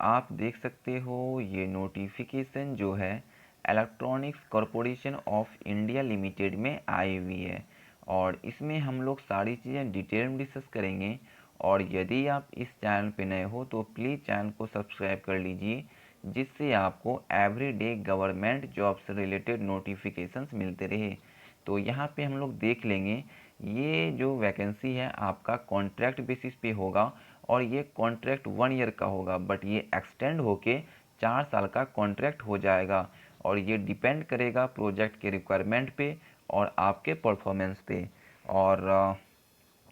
आप देख सकते हो ये नोटिफिकेशन जो है electronics corporation of India limited में आई हुई है और इसमें हम लोग सारी चीज़ें डिटेल में डिस्कस करेंगे। और यदि आप इस चैनल पे नए हो तो प्लीज़ चैनल को सब्सक्राइब कर लीजिए, जिससे आपको एवरीडे गवर्नमेंट जॉब से रिलेटेड नोटिफिकेशंस मिलते रहे। तो यहाँ पे हम लोग देख लेंगे, ये जो वैकेंसी है आपका कॉन्ट्रैक्ट बेसिस पे होगा और ये कॉन्ट्रैक्ट 1 ईयर का होगा, बट ये एक्सटेंड होके 4 साल का कॉन्ट्रैक्ट हो जाएगा और ये डिपेंड करेगा प्रोजेक्ट के रिक्वायरमेंट पे और आपके परफॉर्मेंस पे। और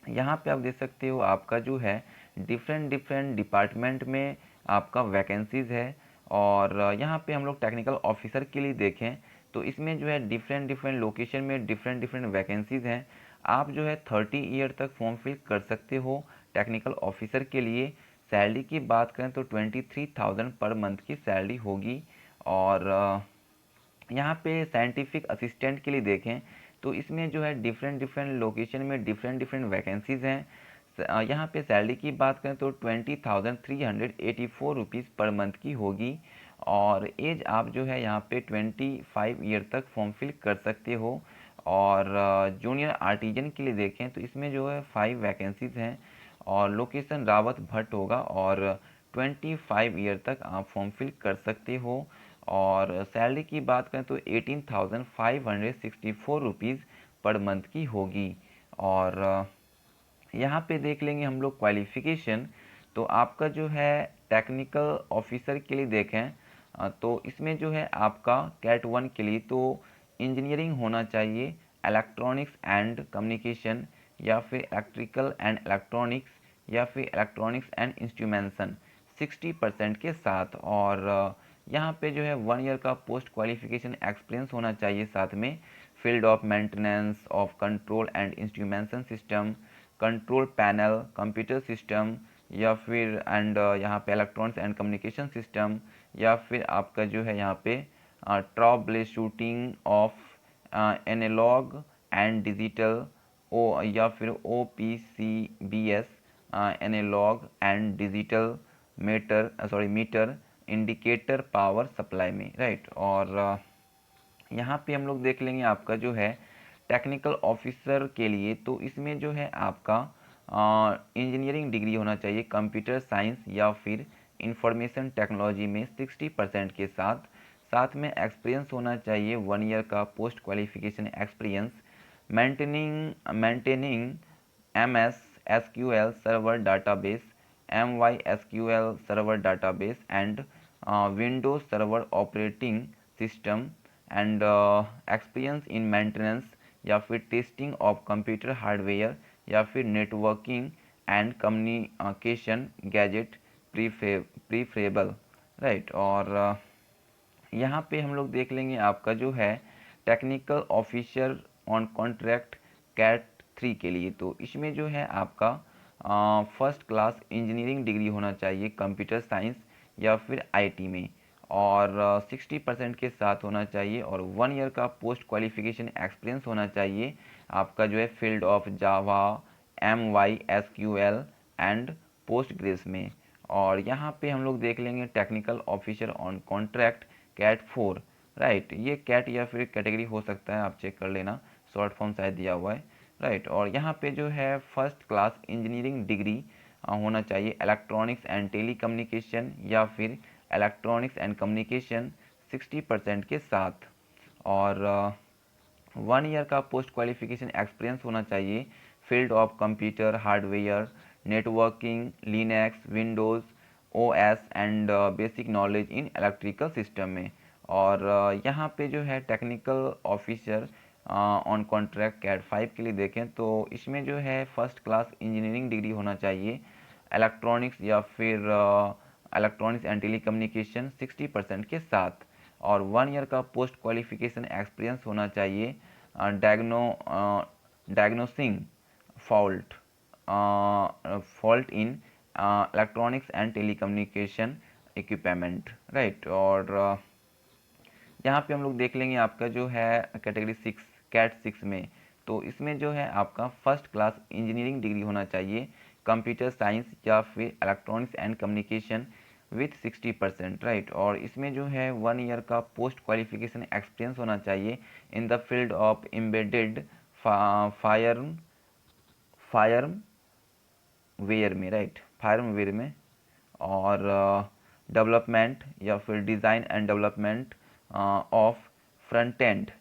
यहाँ पे आप देख सकते हो आपका जो है डिफरेंट डिफरेंट डिपार्टमेंट में आपका वैकेंसीज़ है। और यहाँ पे हम लोग टेक्निकल ऑफिसर के लिए देखें तो इसमें जो है डिफरेंट डिफरेंट लोकेशन में डिफरेंट डिफरेंट वैकेंसीज़ हैं। आप जो है 30 ईयर तक फॉर्म फिल कर सकते हो टेक्निकल ऑफिसर के लिए। सैलरी की बात करें तो 23,000 पर मंथ की सैलरी होगी। और यहाँ पे साइंटिफिक असिस्टेंट के लिए देखें तो इसमें जो है डिफरेंट डिफरेंट लोकेशन में डिफरेंट डिफरेंट वैकेंसीज़ हैं। यहाँ पे सैलरी की बात करें तो 20,384 रुपीज़ पर मंथ की होगी। और एज आप जो है यहाँ पे 25 ईयर तक फॉर्म फिल कर सकते हो। और जूनियर आर्टिजन के लिए देखें तो इसमें जो है 5 वैकेंसीज़ हैं और लोकेशन रावत भट्ट होगा और 25 ईयर तक आप फॉर्म फिल कर सकते हो। और सैलरी की बात करें तो 18,564 रुपीज़ पर मंथ की होगी। और यहाँ पे देख लेंगे हम लोग क्वालिफ़िकेशन। तो आपका जो है टेक्निकल ऑफिसर के लिए देखें तो इसमें जो है आपका कैट 1 के लिए तो इंजीनियरिंग होना चाहिए, इलेक्ट्रॉनिक्स एंड कम्युनिकेशन या फिर इलेक्ट्रिकल एंड इलेक्ट्रॉनिक्स या फिर इलेक्ट्रॉनिक्स एंड इंस्ट्रूमेंटेशन 60% के साथ। और यहाँ पे जो है 1 ईयर का पोस्ट क्वालिफिकेशन एक्सपीरियंस होना चाहिए, साथ में field of maintenance of control and instrumentation system, control panel, computer system या फिर यहाँ पे इलेक्ट्रॉनिक्स एंड कम्युनिकेशन सिस्टम या फिर आपका जो है यहाँ पे troubleshooting of analogue and digital ओ या फिर OPCBS analogue and digital meter indicator power supply में, राइट। और यहाँ पे हम लोग देख लेंगे आपका जो है टेक्निकल ऑफिसर के लिए तो इसमें जो है आपका इंजीनियरिंग डिग्री होना चाहिए कंप्यूटर साइंस या फिर इंफॉर्मेशन टेक्नोलॉजी में 60% के साथ। साथ में एक्सपीरियंस होना चाहिए 1 ईयर का post qualification experience maintaining MS SQL server database, MySQL server database and Windows server operating system and experience in maintenance या फिर टेस्टिंग ऑफ कंप्यूटर हार्डवेयर या फिर networking and communication gadget preferable, right. और यहाँ पे हम लोग देख लेंगे आपका जो है technical officer on contract cat 3 के लिए तो इसमें जो है आपका फर्स्ट क्लास इंजीनियरिंग डिग्री होना चाहिए कंप्यूटर साइंस या फिर IT में और 60% के साथ होना चाहिए और 1 ईयर का पोस्ट क्वालिफिकेशन एक्सपीरियंस होना चाहिए आपका जो है field of Java, MySQL and Postgres में। और यहाँ पे हम लोग देख लेंगे technical officer on contract cat 4, right. ये कैट या फिर कैटेगरी हो सकता है, आप चेक कर लेना, शॉर्ट फॉर्म शायद दिया हुआ है, राइट। और यहाँ पे जो है फर्स्ट क्लास इंजीनियरिंग डिग्री होना चाहिए इलेक्ट्रॉनिक्स एंड टेली कम्युनिकेशन या फिर इलेक्ट्रॉनिक्स एंड कम्युनिकेशन 60% के साथ। और 1 ईयर का पोस्ट क्वालिफिकेशन एक्सपीरियंस होना चाहिए field of computer hardware, networking, Linux, Windows OS and basic knowledge in electrical system में। और यहाँ पे जो है technical officer on contract cat 5 के लिए देखें तो इसमें जो है फर्स्ट क्लास इंजीनियरिंग डिग्री होना चाहिए इलेक्ट्रॉनिक्स या फिर इलेक्ट्रॉनिक्स एंड टेलीकम्युनिकेशन 60% के साथ। और 1 ईयर का पोस्ट क्वालिफिकेशन एक्सपीरियंस होना चाहिए diagnosing fault fault in electronics and telecommunication equipment, right. और यहाँ पे हम लोग देख लेंगे आपका जो है कैटेगरी 6 कैट 6 में तो इसमें जो है आपका फर्स्ट क्लास इंजीनियरिंग डिग्री होना चाहिए कंप्यूटर साइंस या फिर electronics and communication with 60%, right. और इसमें जो है 1 ईयर का पोस्ट क्वालिफिकेशन एक्सपीरियंस होना चाहिए in the field of embedded firmware में, राइट, फार्मवेयर में, और डेवलपमेंट या फिर design and development of front end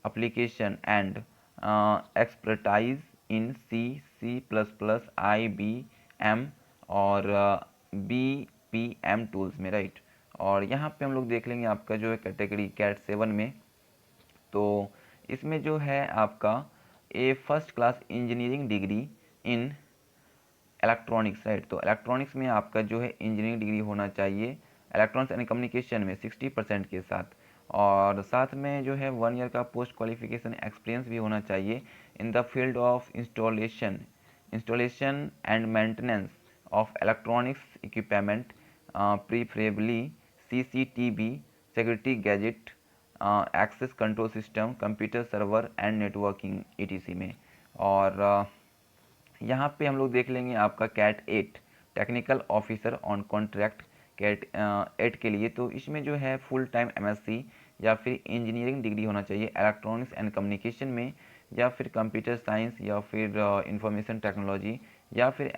application and expertise in C++, IBM और BPM टूल्स में, राइट। और यहाँ पे हम लोग देख लेंगे आपका जो है कैटेगरी कैट 7 में, तो इसमें जो है आपका a first class engineering degree in electronics, right. तो इलेक्ट्रॉनिक्स में आपका जो है इंजीनियरिंग डिग्री होना चाहिए इलेक्ट्रॉनिक्स एंड कम्युनिकेशन में 60% के साथ, और साथ में जो है 1 ईयर का पोस्ट क्वालिफिकेशन एक्सपीरियंस भी होना चाहिए in the field of installation and maintenance of electronics equipment, preferably CCTV, security gadget, access control system, computer server and networking ETC में। और यहाँ पे हम लोग देख लेंगे आपका cat 8 technical officer on contract cat 8 के लिए, तो इसमें जो है फुल टाइम MSc या फिर इंजीनियरिंग डिग्री होना चाहिए इलेक्ट्रॉनिक्स एंड कम्युनिकेशन में, या फिर कंप्यूटर साइंस, या फिर इंफॉर्मेशन टेक्नोलॉजी, या फिर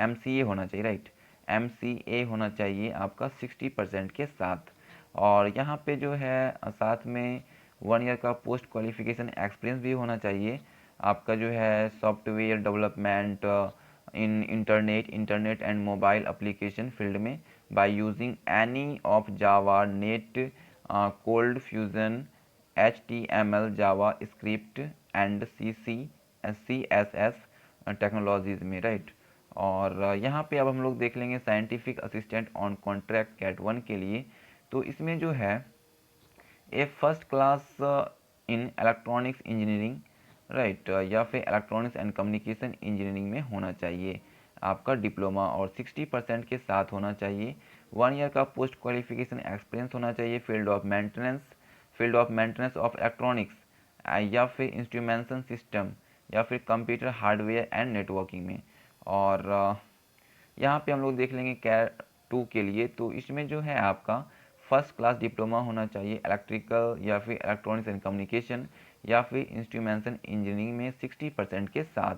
MCA होना चाहिए, राइट। MCA होना चाहिए आपका 60% के साथ। और यहाँ पे जो है साथ में 1 ईयर का पोस्ट क्वालिफिकेशन एक्सपीरियंस भी होना चाहिए आपका जो है software development in internet and mobile application field में by using any of Java, net, cold fusion, HTML, JavaScript and CSS technologies में, राइट। और यहाँ पे अब हम लोग देख लेंगे scientific assistant on contract cat 1 के लिए, तो इसमें जो है a first class in electronics engineering, right, या फिर इलेक्ट्रॉनिक्स एंड कम्युनिकेशन इंजीनियरिंग में होना चाहिए आपका डिप्लोमा, और 60% के साथ होना चाहिए। 1 ईयर का पोस्ट क्वालिफिकेशन एक्सपीरियंस होना चाहिए field of maintenance of electronics, या फिर इंस्ट्रूमेंटेशन सिस्टम, या फिर कंप्यूटर हार्डवेयर एंड नेटवर्किंग में। और यहाँ पे हम लोग देख लेंगे कैट 2 के लिए, तो इसमें जो है आपका फर्स्ट क्लास डिप्लोमा होना चाहिए इलेक्ट्रिकल या फिर इलेक्ट्रॉनिक्स एंड कम्युनिकेशन या फिर इंस्ट्रूमेंटेशन इंजीनियरिंग में 60% के साथ,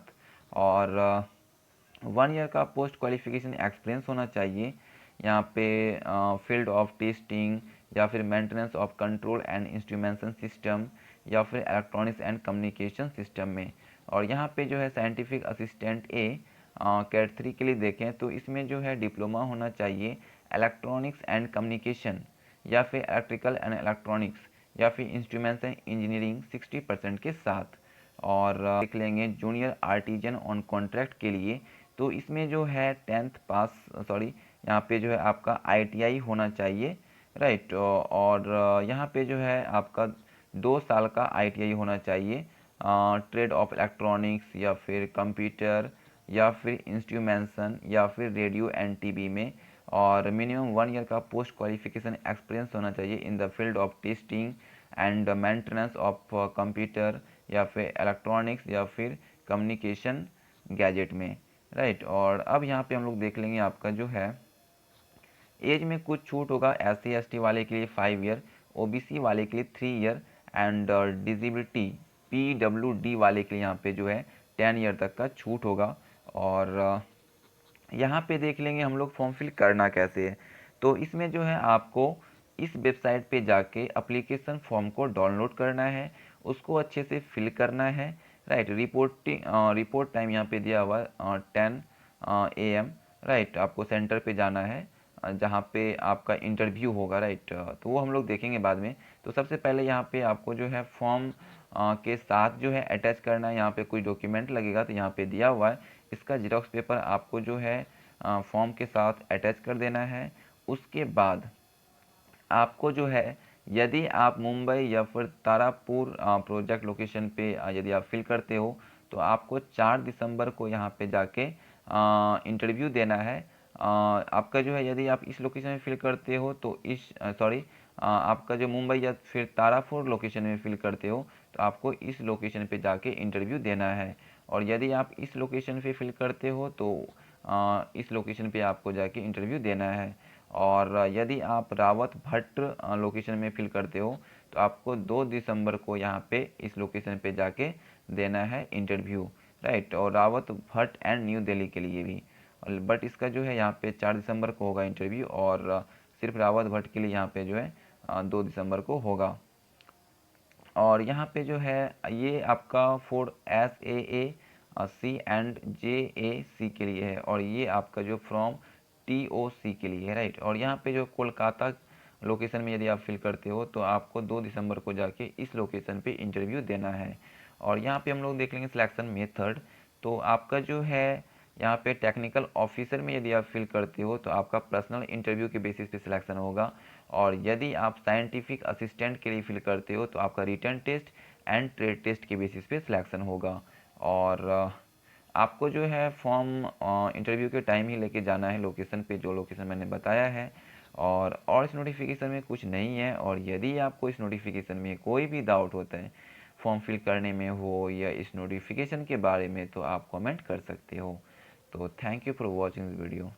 और 1 ईयर का पोस्ट क्वालिफिकेशन एक्सपीरियंस होना चाहिए यहाँ पे फील्ड ऑफ टेस्टिंग या फिर maintenance of control and instrumentation system या फिर इलेक्ट्रॉनिक्स एंड कम्युनिकेशन सिस्टम में। और यहाँ पे जो है साइंटिफिक असिस्टेंट ए कैट 3 के लिए देखें तो इसमें जो है डिप्लोमा होना चाहिए इलेक्ट्रॉनिक्स एंड कम्युनिकेशन या फिर इलेक्ट्रिकल एंड इलेक्ट्रॉनिक्स या फिर इंस्ट्रूमेंट्स एंड इंजीनियरिंग 60% के साथ। और देख लेंगे जूनियर आर्टिजन ऑन कॉन्ट्रैक्ट के लिए, तो इसमें जो है 10th पास, यहाँ पे जो है आपका ITI होना चाहिए, राइट। और यहाँ पे जो है आपका 2 साल का ITI होना चाहिए ट्रेड ऑफ इलेक्ट्रॉनिक्स या फिर कंप्यूटर या फिर इंस्ट्रूमेंटेशन या फिर रेडियो एंड टीवी में, और मिनिमम 1 ईयर का पोस्ट क्वालिफिकेशन एक्सपीरियंस होना चाहिए in the field of testing and maintenance of computer या फिर इलेक्ट्रॉनिक्स या फिर कम्युनिकेशन गैजेट में, राइट। और अब यहाँ पे हम लोग देख लेंगे आपका जो है एज में कुछ छूट होगा SC ST वाले के लिए 5 ईयर, OBC वाले के लिए 3 ईयर एंड डिसेबिलिटी PWD वाले के लिए यहाँ पे जो है 10 ईयर तक का छूट होगा। और यहाँ पे देख लेंगे हम लोग फॉर्म फिल करना कैसे है, तो इसमें जो है आपको इस वेबसाइट पे जाके एप्लीकेशन फॉर्म को डाउनलोड करना है, उसको अच्छे से फिल करना है, राइट। रिपोर्ट टाइम यहाँ पे दिया हुआ है 10 AM, राइट। आपको सेंटर पे जाना है जहाँ पे आपका इंटरव्यू होगा, राइट। तो वो हम लोग देखेंगे बाद में। तो सबसे पहले यहाँ पे आपको जो है फॉर्म के साथ जो है अटैच करना है, यहाँ पे कोई डॉक्यूमेंट लगेगा तो यहाँ पे दिया हुआ है, इसका जीरोक्स पेपर आपको जो है फॉर्म के साथ अटैच कर देना है। उसके बाद आपको जो है यदि आप मुंबई या फिर तारापुर प्रोजेक्ट लोकेशन पे यदि आप फिल करते हो तो आपको 4 दिसंबर को यहाँ पे जाके इंटरव्यू देना है। आपका जो है यदि आप इस लोकेशन में फिल करते हो तो आपका जो मुंबई या फिर तारापुर लोकेशन में फिल करते हो तो आपको इस लोकेशन पे जाके इंटरव्यू देना है, और यदि आप इस लोकेशन पे फिल करते हो तो इस लोकेशन पे आपको जाके इंटरव्यू देना है। और यदि आप रावत भट्ट लोकेशन में फिल करते हो तो आपको 2 दिसंबर को यहाँ पे इस लोकेशन पे जाके देना है इंटरव्यू, राइट। और रावत भट्ट एंड न्यू दिल्ली के लिए भी, बट इसका जो है यहाँ पे 4 दिसंबर को होगा इंटरव्यू, और सिर्फ रावत भट्ट के लिए यहाँ पे जो है 2 दिसंबर को होगा। और यहाँ पे जो है ये आपका for SAA, C and JAC के लिए है, और ये आपका जो फ्रॉम TOC के लिए है, राइट। और यहाँ पे जो कोलकाता लोकेशन में यदि आप फिल करते हो तो आपको 2 दिसंबर को जाके इस लोकेशन पे इंटरव्यू देना है। और यहाँ पे हम लोग देख लेंगे सिलेक्शन मेथड। तो आपका जो है यहाँ पे टेक्निकल ऑफिसर में यदि आप फिल करते हो तो आपका पर्सनल इंटरव्यू के बेसिस पे सिलेक्शन होगा, और यदि आप साइंटिफिक असिस्टेंट के लिए फिल करते हो तो आपका written test and trade test के बेसिस पे सिलेक्शन होगा। और आपको जो है फॉर्म इंटरव्यू के टाइम ही लेके जाना है लोकेशन पे, जो लोकेशन मैंने बताया है। और इस नोटिफिकेशन में कुछ नहीं है, और यदि आपको इस नोटिफिकेशन में कोई भी डाउट होता है फॉर्म फिल करने में हो या इस नोटिफिकेशन के बारे में, तो आप कमेंट कर सकते हो। तो thank you for watching this video.